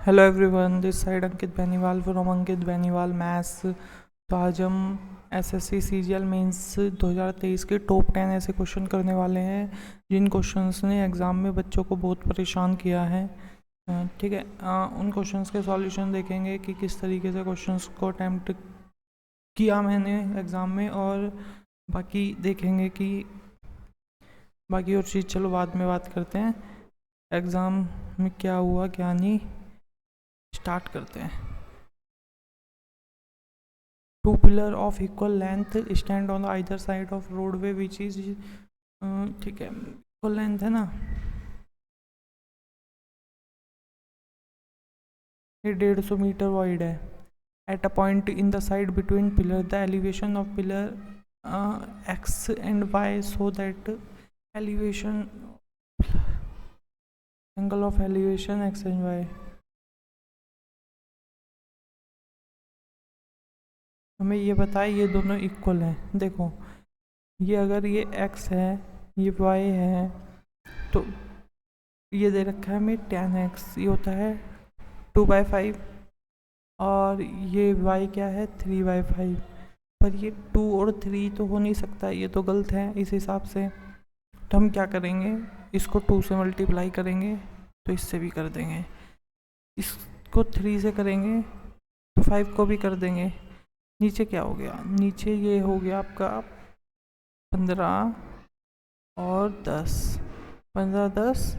Hello everyone, this side Ankit Beniwal from Ankit Beniwal maths. तो आज हम एसएससी सीजीएल मेंस 2023 के टॉप 10 ऐसे क्वेश्चन करने वाले हैं जिन क्वेश्चंस ने एग्ज़ाम में बच्चों को बहुत परेशान किया है। ठीक है। उन क्वेश्चंस के सॉल्यूशन देखेंगे कि किस तरीके से क्वेश्चंस को अटैम्प्ट किया मैंने एग्ज़ाम में, और बाकी देखेंगे कि बाकी और चीज़ चलो बाद में बात करते हैं। एग्ज़ाम में क्या हुआ क्या नहीं, स्टार्ट करते हैं। Two pillar of equal length stand on either side of roadway which is, ठीक है, इक्वल लेंथ है ना, ये 150 मीटर वाइड है। At a point in the side between pillar the elevation of pillar X and Y so that elevation angle of elevation X and Y. हमें ये बताए ये दोनों इक्वल हैं। देखो, ये अगर ये x है ये y है तो ये दे रखा है हमें tan x, ये होता है 2/5, और ये y क्या है 3/5। पर ये 2 और 3 तो हो नहीं सकता, ये तो गलत है इस हिसाब से। तो हम क्या करेंगे, इसको 2 से मल्टीप्लाई करेंगे तो इससे भी कर देंगे, इसको 3 से करेंगे तो 5 को भी कर देंगे। नीचे क्या हो गया, नीचे ये हो गया आपका 15 और 10, 15 10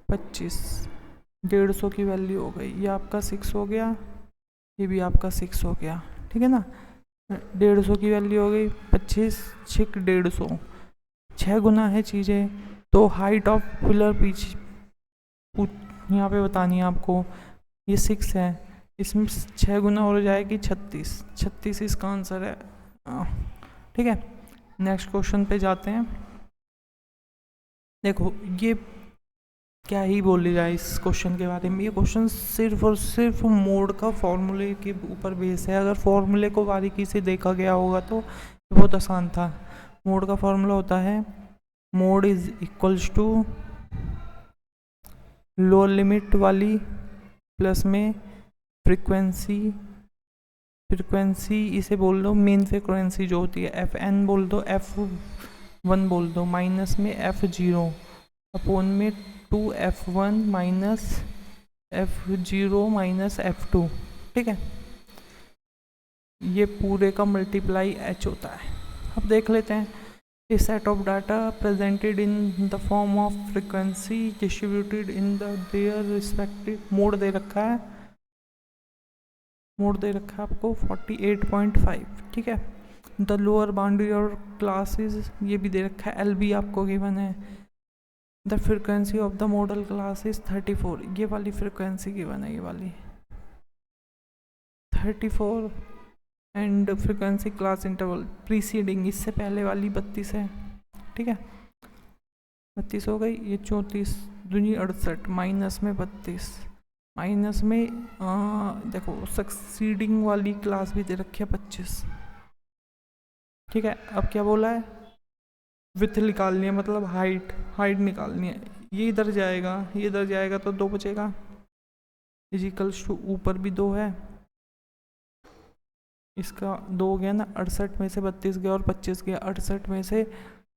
25, 150 की वैल्यू हो गई। ये आपका 6 हो गया, ये भी आपका 6 हो गया, ठीक है ना। 150 की वैल्यू हो गई 25 6 150, 6 गुना है चीज़ें। तो हाइट ऑफ पिलर पीछे यहाँ पे बतानी है आपको, ये 6 है, इसमें 6 गुना हो जाएगी 36, 36 इसका आंसर है। ठीक है, नेक्स्ट क्वेश्चन पे जाते हैं। देखो, ये क्या ही बोली जाए इस क्वेश्चन के बारे में। ये क्वेश्चन सिर्फ और सिर्फ मोड का फॉर्मूले के ऊपर बेस है। अगर फॉर्मूले को बारीकी से देखा गया होगा तो बहुत आसान था। मोड का फॉर्मूला होता है mode is equals to lower limit वाली प्लस में फ्रीक्वेंसी, इसे बोल दो मेन फ्रीक्वेंसी जो होती है Fn बोल दो, F1 बोल दो, माइनस में F0 अपोन में 2F1 minus F0 minus F2। ठीक है, ये पूरे का मल्टीप्लाई H होता है। अब देख लेते हैं, a set of data presented in the form of frequency distributed in the their respective mode दे रखा है, मोड दे रखा है आपको 48.5। ठीक है, द लोअर बाउंड्री और क्लासेस ये भी दे रखा है, एल बी आपको गिवन है। The frequency of the model class is 34, ये वाली फ्रिक्वेंसी गिवन है, ये वाली 34। And frequency class interval preceding, इससे पहले वाली 32 है। ठीक है, 32 हो गई, ये 34 दूनी 68 माइनस में 32, माइनस में देखो सक्सीडिंग वाली क्लास भी दे रखी है 25। ठीक है, अब क्या बोला है, विथ निकालनी है, मतलब हाइट निकालनी है। ये इधर जाएगा, ये इधर जाएगा तो 2 बचेगा, इजिकल्स टू ऊपर भी 2 है, इसका 2 गया ना, 68 में से 32 गया और 25 गया। 68 में से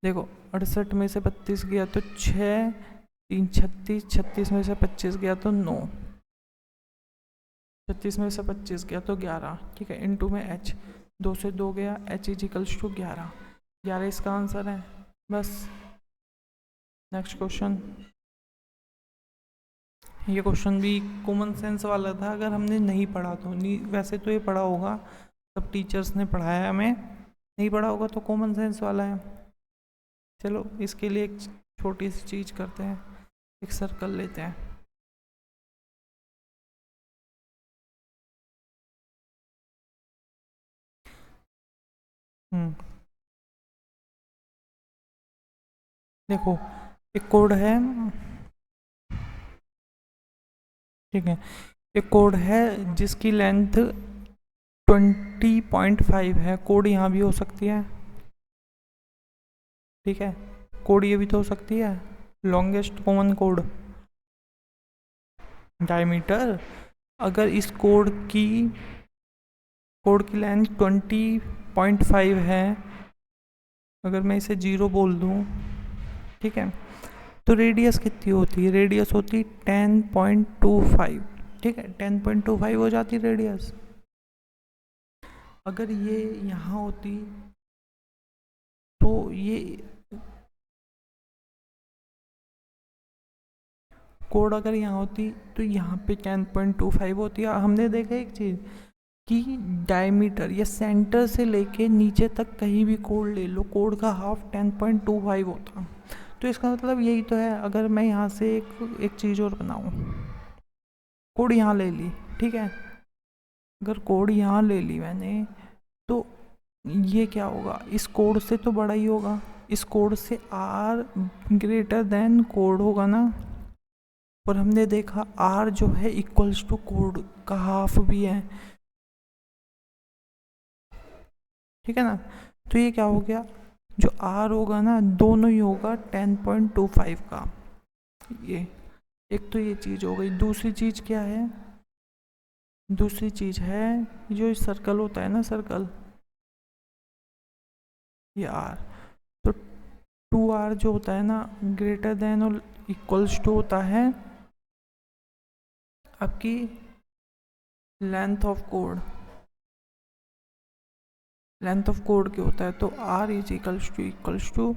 देखो, 68 में से 32 गया तो 6 3 36, 36 में से 25 गया तो 9, 36 में से 25 गया तो 11। ठीक है, इनटू में H, 2 से 2 गया, H इजिकल्स टू 11, 11 इसका आंसर है। बस, नेक्स्ट क्वेश्चन। ये क्वेश्चन भी कॉमन सेंस वाला था, अगर हमने नहीं पढ़ा तो नहीं, वैसे तो ये पढ़ा होगा, सब टीचर्स ने पढ़ाया, हमें नहीं पढ़ा होगा तो कॉमन सेंस वाला है। चलो, इसके लिए एक छोटी सी चीज़ करते हैं, एक सर्कल लेते हैं। देखो, एक कोड है, ठीक है, एक कोड है जिसकी लेंथ 20.5 है। कोड यहाँ भी हो सकती है, ठीक है, कोड ये भी तो हो सकती है, लॉन्गेस्ट कॉमन कोड। डायमीटर, अगर इस कोड की लेंथ 20.5 है, अगर मैं इसे 0 बोल दूँ, ठीक है, तो रेडियस कितनी होती है? रेडियस होती 10.25, ठीक है, 10.25 हो जाती रेडियस। अगर ये यहाँ होती तो ये कोड अगर यहाँ होती तो यहाँ पे 10.25 होती है। हमने देखा एक चीज़ कि डायमीटर या सेंटर से लेके नीचे तक कहीं भी कोड ले लो, कोड का हाफ 10.25 होता। तो इसका मतलब यही तो है। अगर मैं यहाँ से एक चीज़ और बनाऊँ, कोड यहाँ ले ली, ठीक है, अगर कोड यहाँ ले ली मैंने, तो ये क्या होगा? इस कोड से तो बड़ा ही होगा, इस कोड से आर ग्रेटर देन कोड होगा ना। और हमने देखा आर जो है इक्वल्स टू कोड का हाफ भी है, ठीक है ना। तो ये क्या हो गया? जो आर होगा ना, दोनों ही होगा 10.25 का। ये एक तो ये चीज़ हो गई। दूसरी चीज़ क्या है? दूसरी चीज़ है जो सर्कल होता है ना, सर्कल, ये आर, तो 2r जो होता है ना, ग्रेटर देन और इक्वल्स टू होता है आपकी length of code. Length of code क्या होता है? तो r इज इक्वल्स टू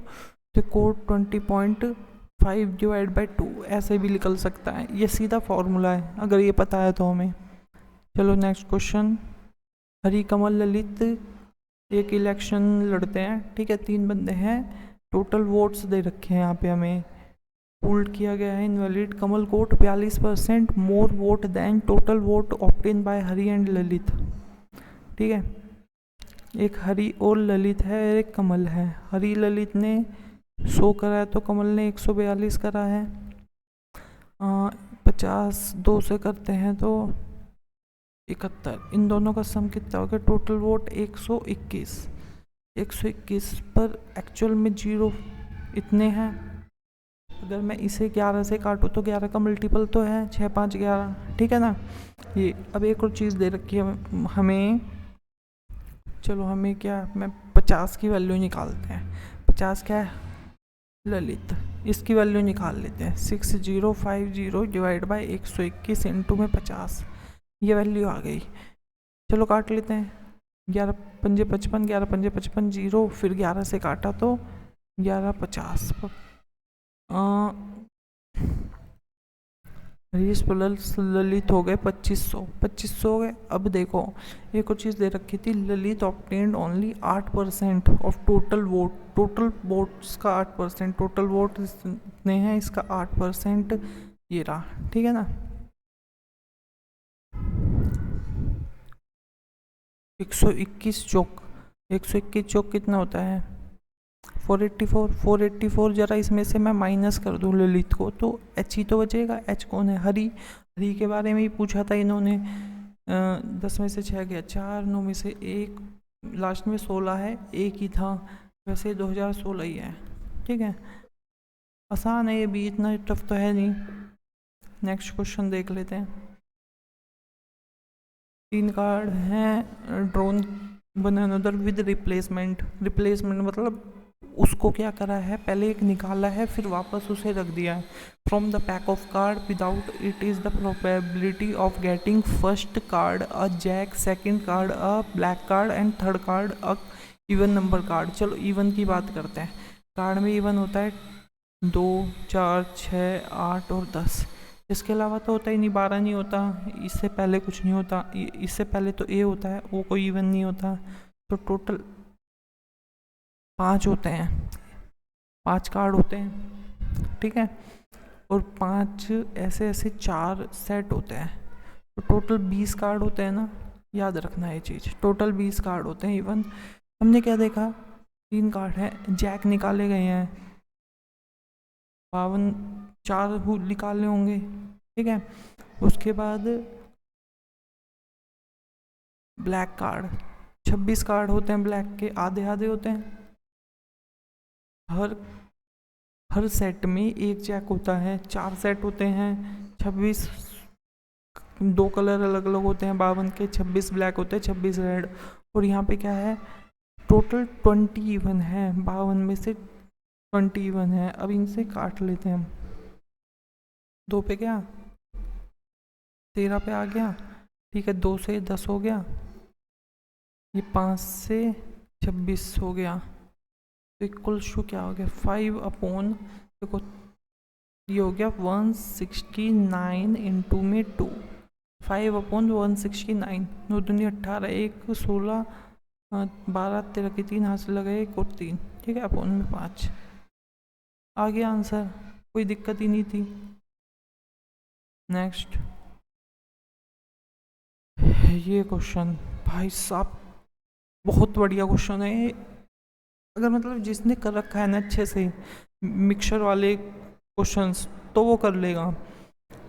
तो कोड 20.5 डिवाइड बाई 2 ऐसे भी निकल सकता है। ये सीधा फॉर्मूला है अगर ये पता है तो हमें। चलो नेक्स्ट क्वेश्चन। हरी कमल ललित एक इलेक्शन लड़ते हैं, ठीक है, 3 बंदे हैं, टोटल वोट्स दे रखे हैं यहाँ पे हमें, पुल्ड किया गया है invalid Kamal got 42% more vote than total vote obtain by Hari and Lalit, ठीक है। एक हरी और ललित है, एक कमल है। हरी ललित ने 100 करा है तो कमल ने 142 करा है। 50 2 से करते हैं तो 71, इन दोनों का सम कितना हो गया? Total vote 121। 121 पर एक्चुअल में 0 इतने हैं। अगर मैं इसे 11 से काटूँ तो 11 का मल्टीपल तो है 6 5 11, ठीक है ना। ये अब एक और चीज़ दे रखी है हमें, चलो हमें क्या, मैं 50 की वैल्यू निकालते हैं। 50 क्या है? ललित, इसकी वैल्यू निकाल लेते हैं। 6050 डिवाइड बाई 121 इंटू में 50, ये वैल्यू आ गई। चलो काट लेते हैं। 11 पंजे 55, 11 पंजे 55, 0, फिर 11 से काटा तो 11 50। हरीश प्लस ललित हो गए 2500, 2500 हो गए। अब देखो एक और चीज़ दे रखी थी, Lalit obtained only 8% of total vote. Total votes का 8%, टोटल वोट इतने हैं, इसका 8% ये रहा, ठीक है ना। 121 चौक, 121 चौक कितना होता है? 484। 484 जरा इसमें से मैं माइनस कर दूँ ललित को तो एच ही तो बचेगा। एच कौन है? हरी। हरी के बारे में ही पूछा था इन्होंने। 10 में से 6 गया 4, 9 में से 1, लास्ट में 16 है, एक ही था, वैसे 2016 ही है, ठीक है। आसान है ये भी, इतना टफ तो है नहीं। नेक्स्ट क्वेश्चन देख लेते हैं। 3 कार्ड हैं ड्रोन बनाना उधर विद रिप्लेसमेंट। रिप्लेसमेंट मतलब उसको क्या करा है, पहले एक निकाला है फिर वापस उसे रख दिया है। From the pack of card without it is the probability of getting first card a jack, second card a black card and third card a even number card. चलो इवन की बात करते हैं। कार्ड में इवन होता है 2 4 6 8 और 10, इसके अलावा तो होता ही नहीं। 12 नहीं होता, इससे पहले कुछ नहीं होता, इससे पहले तो ए होता है, वो कोई इवन नहीं होता। तो टोटल 5 होते हैं, 5 कार्ड होते हैं, ठीक है। और 5 ऐसे ऐसे 4 सेट होते हैं, तो टोटल 20 कार्ड होते हैं ना, याद रखना ये चीज़, टोटल 20 कार्ड होते हैं इवन। हमने क्या देखा? 3 कार्ड हैं, जैक निकाले गए हैं, 52 4 निकालने होंगे, ठीक है। उसके बाद ब्लैक कार्ड 26 कार्ड होते हैं, ब्लैक के आधे आधे होते हैं। हर सेट में एक जैक होता है, 4 सेट होते हैं, 26 दो कलर अलग अलग होते हैं 52 के, 26 ब्लैक होते हैं, 26 रेड। और यहाँ पे क्या है, टोटल 21 है, 52 में से 21 है। अब इनसे काट लेते हैं हम। 2 पे गया, 13 पे आ गया, ठीक है। 2 से 10 हो गया, ये 5 से 26 हो गया, तो इक्वल टू क्या हो गया 5 अपॉन, देखो ये हो गया 169 इंटू में 2, 5 अपॉन 169, 9 दूनी 18, 1 16 12 13 के 3 हाथ से लगे 1 और 3, ठीक है, अपॉन में 5 आ गया आंसर, कोई दिक्कत ही नहीं थी। नेक्स्ट ये क्वेश्चन भाई साहब बहुत बढ़िया क्वेश्चन है। अगर मतलब जिसने कर रखा है ना अच्छे से मिक्सचर वाले क्वेश्चंस तो वो कर लेगा।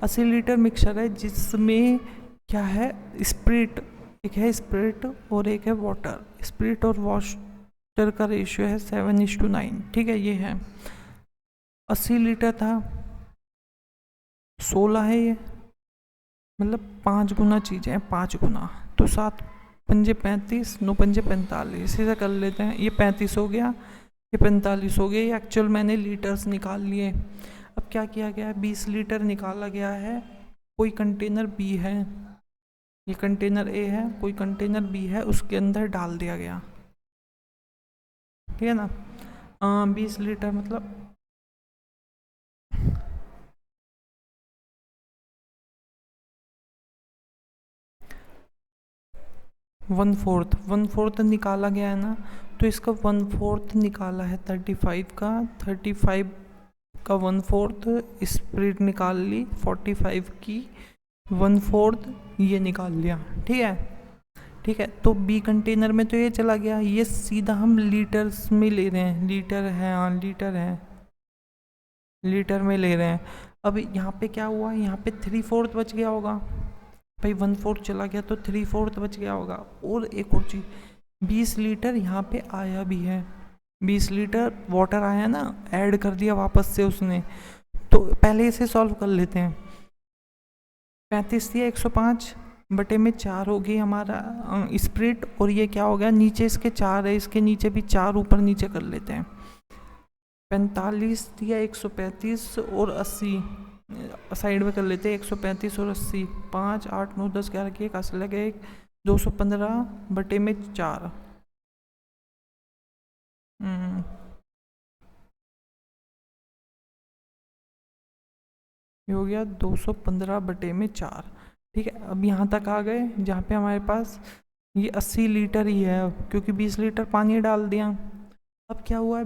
80 लीटर मिक्सचर है जिसमें क्या है, स्प्रिट, एक है स्प्रिट और एक है वाटर। स्प्रिट और वाटर का रेशियो है 7:9, ठीक है। ये है 80 लीटर था, 16 है ये, मतलब 5 गुना चीज़ें हैं, 5 गुना, तो 7 पंजे 35, 9 पंजे 45, इसे कर लेते हैं। ये 35 हो गया, ये 45 हो गया, ये एक्चुअल मैंने लीटर्स निकाल लिए। अब क्या किया गया है, 20 लीटर निकाला गया है, कोई कंटेनर बी है, ये कंटेनर ए है, कोई कंटेनर बी है, उसके अंदर डाल दिया गया, ठीक है ना। 20 लीटर मतलब 1/4 निकाला गया है ना, तो इसका 1/4 निकाला है 35 का, 35 का 1/4 स्प्रिट निकाल ली, 45 की 1/4 ये निकाल लिया, ठीक है, ठीक है। तो बी कंटेनर में तो ये चला गया, ये सीधा हम लीटर्स में ले रहे हैं, लीटर है, हाँ लीटर है, लीटर में ले रहे हैं। अब यहाँ पे क्या हुआ, यहाँ पे 3/4 बच गया होगा भाई, 1/4 चला गया तो 3/4 बच गया होगा। और एक और चीज़, 20 लीटर यहाँ पे आया भी है, 20 लीटर वाटर आया ना, ऐड कर दिया वापस से उसने, तो पहले इसे सॉल्व कर लेते हैं। 35 दिया 105 बटे में 4 होगी हमारा स्प्रिट, और ये क्या हो गया, नीचे इसके 4 है, इसके नीचे भी 4 ऊपर नीचे कर लेते हैं। 45 दिया 135 और 80 साइड में कर लेते हैं, 135 और 80, 5 8 9 10 11 के 1 लगे 215 बटे में 4, ये हो गया 215 बटे में 4, ठीक है। अब यहाँ तक आ गए जहाँ पे हमारे पास ये 80 लीटर ही है, क्योंकि 20 लीटर पानी डाल दिया। अब क्या हुआ है,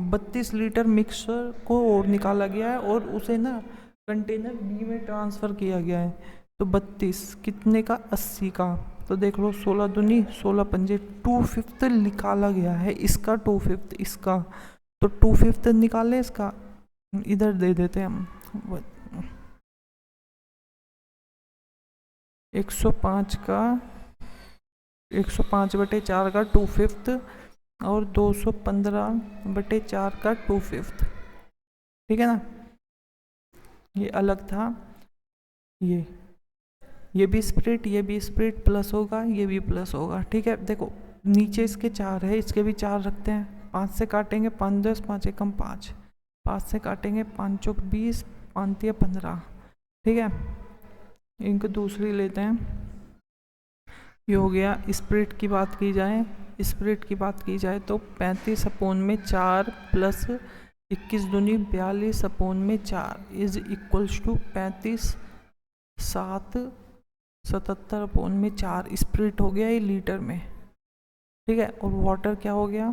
32 लीटर मिक्सर को और निकाला गया है और उसे ना कंटेनर बी में ट्रांसफ़र किया गया है। तो 32 कितने का, 80 का, तो देख लो 16 दूनी 16 पंजे 2/5 निकाला गया है, इसका 2/5 इसका, तो 2/5 निकाले इसका, इधर दे देते हैं हम 105 का 105 बटे 4 का 2/5 और 215 बटे 4 का 2/5, ठीक है ना। ये अलग था, ये भी स्प्रिट, ये भी स्प्रिट प्लस होगा, ये भी प्लस होगा, ठीक है। देखो नीचे इसके 4 है, इसके भी 4 रखते हैं, 5 से काटेंगे 5 10 5 एकम 5, 5 से काटेंगे 5 चौक 20 5 तिया 15, ठीक है। इनको दूसरी लेते हैं, ये हो गया स्प्रिट की बात की जाए, स्प्रिट की बात की जाए तो 35 अपॉन में 4 प्लस 21 दूनी 42 अपॉन में 4 इज इक्वल्स टू 35 7 77 अपॉन में 4 स्प्रिट हो गया ये लीटर में, ठीक है। और वाटर क्या हो गया,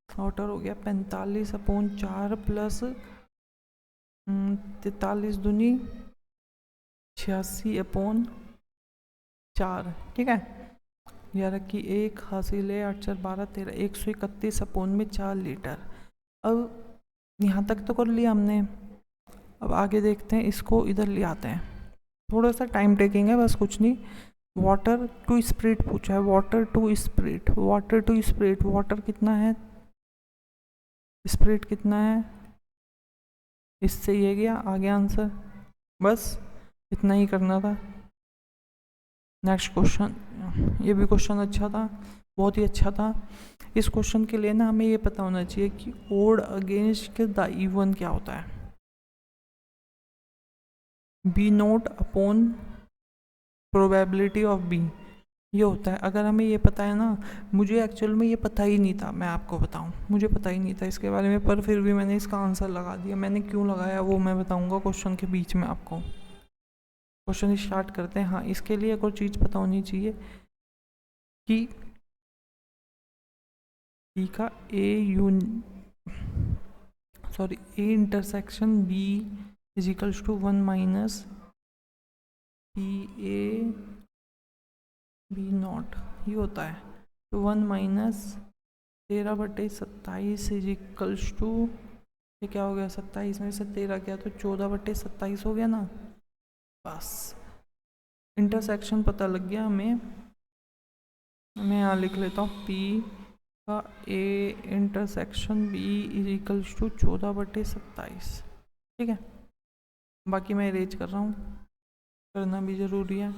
वाटर हो गया 45 अपॉन 4 प्लस 43 दूनी 86 अपॉन 4, ठीक है। यह रखी 1 हासिल है 8 4 12 13 131 अपॉन में 4 लीटर। अब यहाँ तक तो कर लिया हमने, अब आगे देखते हैं, इसको इधर ले आते हैं, थोड़ा सा टाइम टेकिंग है बस, कुछ नहीं। वाटर टू स्प्रिट पूछा है, water to spirit, water to spirit, water कितना है, स्प्रिट कितना है, इससे ये गया, आ गया आंसर, बस इतना ही करना था। नेक्स्ट क्वेश्चन, ये भी क्वेश्चन अच्छा था, बहुत ही अच्छा था। इस क्वेश्चन के लिए ना हमें ये पता होना चाहिए कि ओड अगेंस्ट द इवन क्या होता है। B not upon probability of B, ये होता है। अगर हमें ये पता है ना, मुझे एक्चुअल में ये पता ही नहीं था, मैं आपको बताऊं, मुझे पता ही नहीं था इसके बारे में, पर फिर भी मैंने इसका आंसर लगा दिया। मैंने क्यों लगाया वो मैं बताऊंगा क्वेश्चन के बीच में आपको। क्वेश्चन स्टार्ट करते हैं। हाँ, इसके लिए एक और चीज़ पता होनी चाहिए कि बी का A intersection B is equals to 1 minus P A B not, ये होता है। तो 1 माइनस 13/27 इज इक्वल्स टू, ये क्या हो गया, 27 में से 13 गया तो 14/27 हो गया ना। बस इंटरसेक्शन पता लग गया हमें। मैं यहाँ लिख लेता हूँ पी का A intersection B is equals to 14/27। ठीक है, बाकी मैं अरेंज कर रहा हूँ, करना भी ज़रूरी है।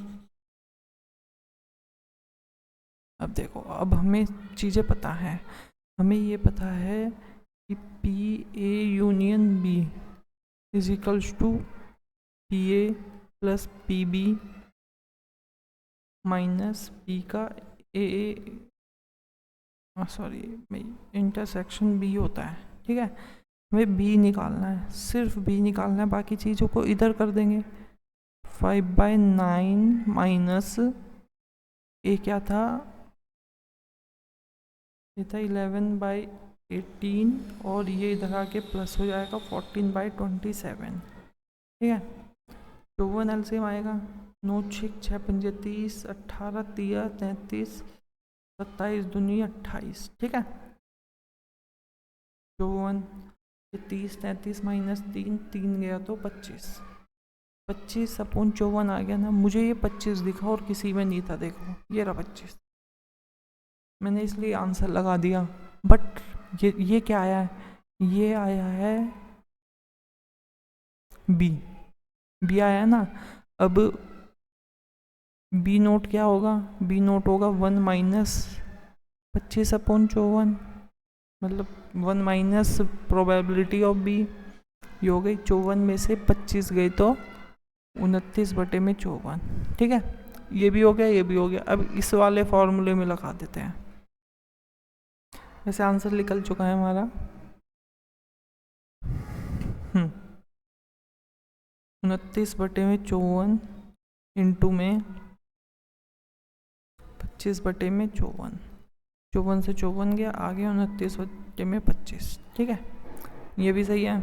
अब देखो, अब हमें चीज़ें पता है। हमें ये पता है कि P A union B is equals to P A plus P B minus P का ए सॉरी इंटरसेक्शन बी होता है। ठीक है, हमें बी निकालना है, सिर्फ बी निकालना है, बाकी चीज़ों को इधर कर देंगे। 5/9 माइनस ए क्या था, ये था 11/18 और ये इधर आके प्लस हो जाएगा 14/27। ठीक है, 54 एलसीएम आएगा। 9 6 6 पंजे 30, 18 3 33, 27 दूनी 28। ठीक है, 54, 30 33 माइनस 3, 3 गया तो 25, 25/54 आ गया ना। मुझे ये 25 दिखा और किसी में नहीं था, देखो ये रहा 25, मैंने इसलिए आंसर लगा दिया। बट ये क्या आया है, ये आया है बी, बी आया है ना। अब बी नोट क्या होगा, बी नोट होगा 1 माइनस 25/54, मतलब 1 माइनस प्रोबेबिलिटी ऑफ बी। ये हो गई 54 में से 25 गए तो 29/54। ठीक है, ये भी हो गया, ये भी हो गया। अब इस वाले फॉर्मूले में लगा देते हैं। वैसे आंसर निकल चुका है हमारा। 29/54 इंटू में 25/54, 54 से 54 गया, आ गया 29/25। ठीक है, ये भी सही है।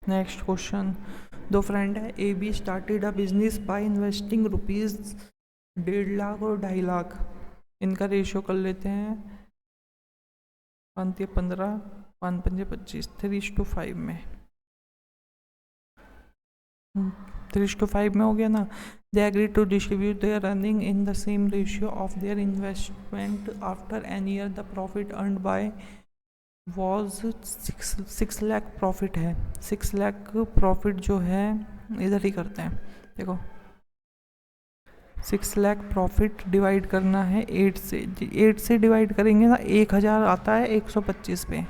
नेक्स्ट क्वेश्चन, दो फ्रेंड है, A be started a business by investing ₹1.5 lakh और 2.5 लाख। इनका रेशियो कर लेते हैं, 5×15 5×5 3:5 में, 3:5 में हो गया ना। They agree to distribute their earning in the same ratio of their investment after an year. The profit earned by was 6 lakh profit है। 6 लाख प्रॉफिट जो है, इधर ही करते हैं, देखो 6 लाख प्रॉफिट डिवाइड करना है 8 से, 8 से डिवाइड करेंगे ना 1000 आता है 125 पे।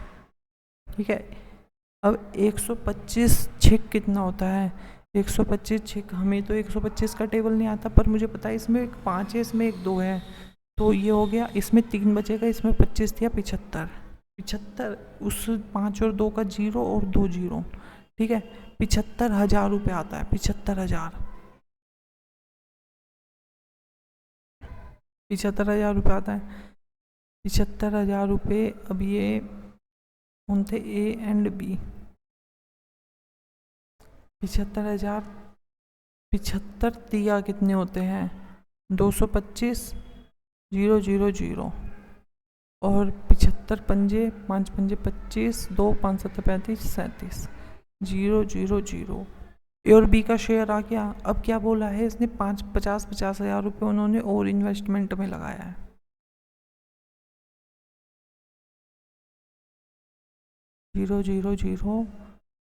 ठीक है, अब 125 छिक कितना होता है, 125 छिक, हमें तो 125 का टेबल नहीं आता, पर मुझे पता है इसमें एक 5 है, इसमें एक 2 है, तो ये हो गया, इसमें 3 बचेगा, इसमें 25 दिया 75, 75 उस 5 और 2 का 0 और 2 0। ठीक है, 75,000 रुपये आता है, 75,000, 75,000 रुपये आता है, 75,000 रुपये। अब ये कौन थे, ए एंड बी, 75,000, 75 दिया कितने होते हैं, 225 0 0 0, और 75 पंजे 5 पंजे 25, 2 5 7 35 37 0 0 0। ए और बी का शेयर आ गया। अब क्या बोला है इसने, 50,000 रुपये उन्होंने और इन्वेस्टमेंट में लगाया है। 0 0 0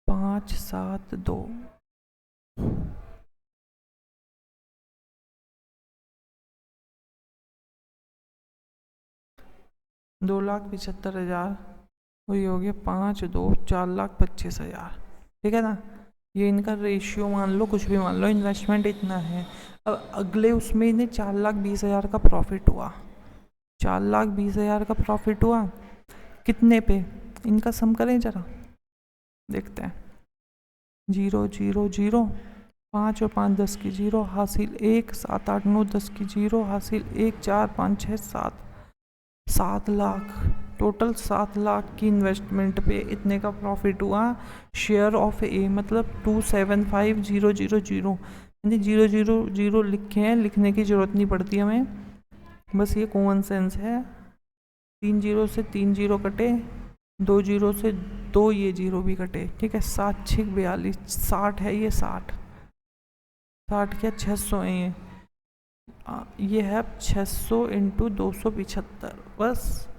5 7 2, 2,75,000 वही हो गया 5 2 4,25,000। ठीक है ना, ये इनका रेशियो मान लो, कुछ भी मान लो, इन्वेस्टमेंट इतना है। अब अगले उसमें इन्हें 4,20,000 का प्रॉफिट हुआ, 4,20,000 का प्रॉफिट हुआ कितने पे, इनका सम करें जरा, देखते हैं। 0 0 0, 5 और 5 10 की 0, हासिल 1, 7 8 9 10 की 0, हासिल 1 4 5 6 7, 7 लाख टोटल। 7 लाख की इन्वेस्टमेंट पे इतने का प्रॉफिट हुआ। शेयर ऑफ ए मतलब 275,000, यानी 000 लिखे हैं, लिखने की ज़रूरत नहीं पड़ती हमें, बस ये कॉमन सेंस है। 3 0 से 3 0 कटे, 2 0 से 2 ये 0 भी कटे। ठीक है, 7 6 42, 60 है ये, 60 क्या 600 है ये है 600 इंटू 275, बस।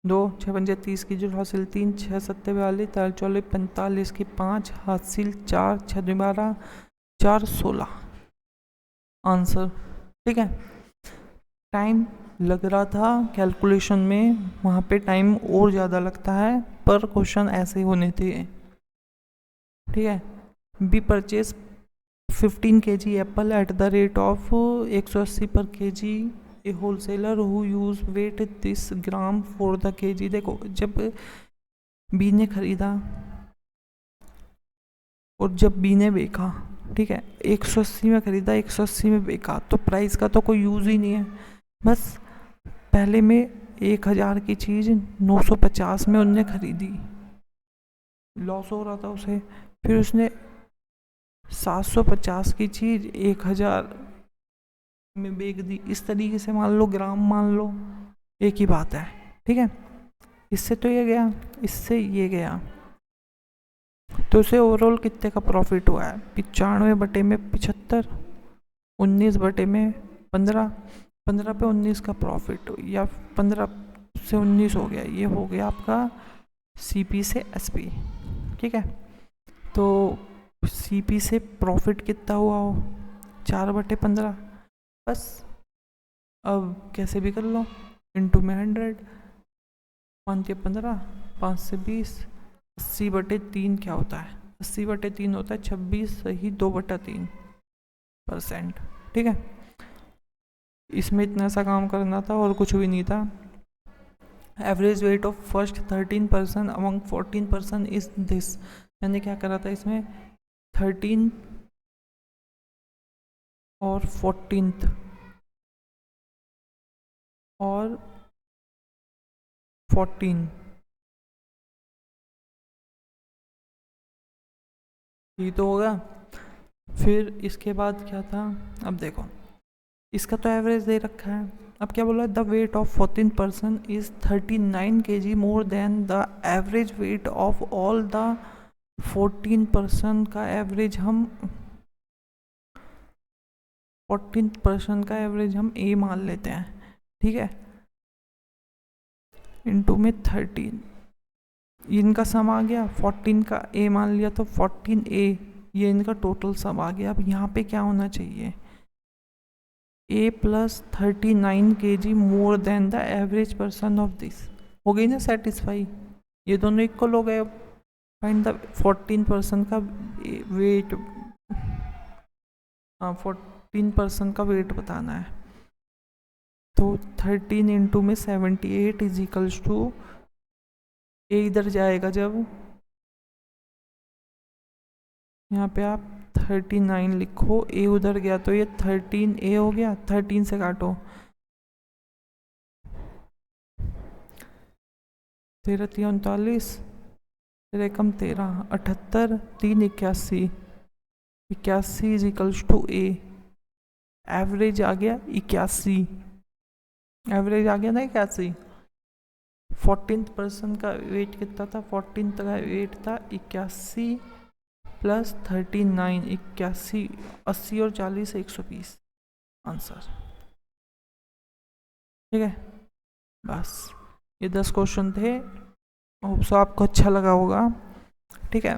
दो 6 पंजे 30 की 0, हासिल 3, 6 7 42, 4 44 45 की 5, हासिल 4, 6 2 12, 4 16 आंसर। ठीक है, टाइम लग रहा था कैलकुलेशन में, वहाँ पे टाइम और ज़्यादा लगता है, पर क्वेश्चन ऐसे होने थे। ठीक है, B purchase 15 kg apple at the rate of 180 per kg, a wholesaler who use weight this gram for the kg। देखो, जब बी ने खरीदा और जब बी ने बेचा, ठीक है, 180 में खरीदा, 180 में बेचा, तो प्राइस का तो कोई यूज़ ही नहीं है। बस पहले में 1,000 की चीज़ 950 में उनने खरीदी, लॉस हो रहा था उसे, फिर उसने 750 की चीज़ 1,000 में बेच दी। इस तरीके से मान लो, ग्राम मान लो, एक ही बात है। ठीक है, इससे तो ये गया, इससे ये गया, तो उसे ओवरऑल कितने का प्रॉफिट हुआ है, 95 बटे में 75, 19 बटे में 15, 15 पे 19 का प्रॉफिट, या 15 से 19 हो गया, ये हो गया आपका सीपी से एसपी। ठीक है, तो सीपी से प्रॉफिट कितना हुआ हो, 4 बटे 15, बस अब कैसे भी कर लो, इनटू में 100, 5 के 15, 5 से 20, 80 बटे 3 क्या होता है, 80 बटे 3 होता है 26, सही 2/3%। ठीक है, इसमें इतना सा काम करना था और कुछ भी नहीं था। Average weight of first 13% among 14% is this, मैंने क्या करा था इसमें, 13 और 14th और 14, ये तो होगा। फिर इसके बाद क्या था, अब देखो, इसका तो एवरेज दे रखा है, अब क्या बोला, the weight of 14% is 39 kg more than the average weight of all the 14% का एवरेज हम 14% का एवरेज हम ए मान लेते हैं। ठीक है, इनटू में 13, इनका सम आ गया, 14 का ए मान लिया तो 14A, ये इनका टोटल सम आ गया। अब यहाँ पे क्या होना चाहिए, a plus 39 kg more than the average person of this, हो गई ना सेटिस्फाई, ये दोनों इक्वल हो गए। अब फाइंड द 14% का वेट, हाँ 14% का वेट बताना है, तो 13 इंटू में 78 इज इक्वल्स टू, ए इधर जाएगा जब, यहाँ पे आप 39 लिखो, ए उधर गया तो ये 13A हो गया, 13 से काटो, 13 3 39, 13 कम 13 78, 3 81, 81 is equals to a, average आ गया 81, एवरेज आ गया ना 81। 14% का वेट कितना था, 14 का वेट था 81 प्लस 39, 81, 80 और 40 120 आंसर। ठीक है, बस ये 10 क्वेश्चन थे, होप सो आपको अच्छा लगा होगा। ठीक है,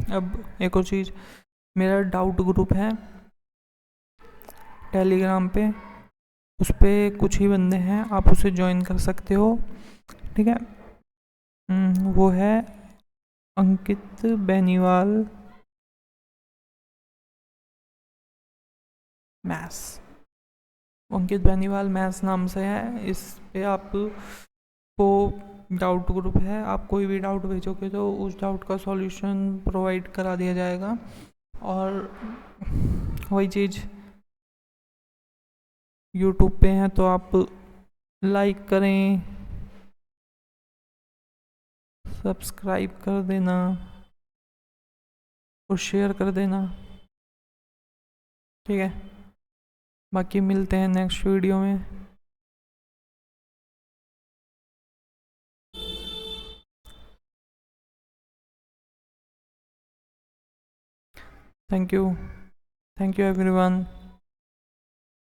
अब एक और चीज़, मेरा डाउट ग्रुप है टेलीग्राम पे, उस पर कुछ ही बंदे हैं, आप उसे ज्वाइन कर सकते हो, ठीक है। वो है अंकित बेनीवाल मैथ्स, अंकित बेनीवाल मैथ्स नाम से है। इस पे आपको डाउट ग्रुप है, आप कोई भी डाउट भेजोगे तो उस डाउट का सॉल्यूशन प्रोवाइड करा दिया जाएगा। और वही चीज़, यूट्यूब पे हैं तो आप लाइक करें, सब्सक्राइब कर देना और शेयर कर देना, ठीक है। बाकी मिलते हैं नेक्स्ट वीडियो में। Thank you, thank you everyone.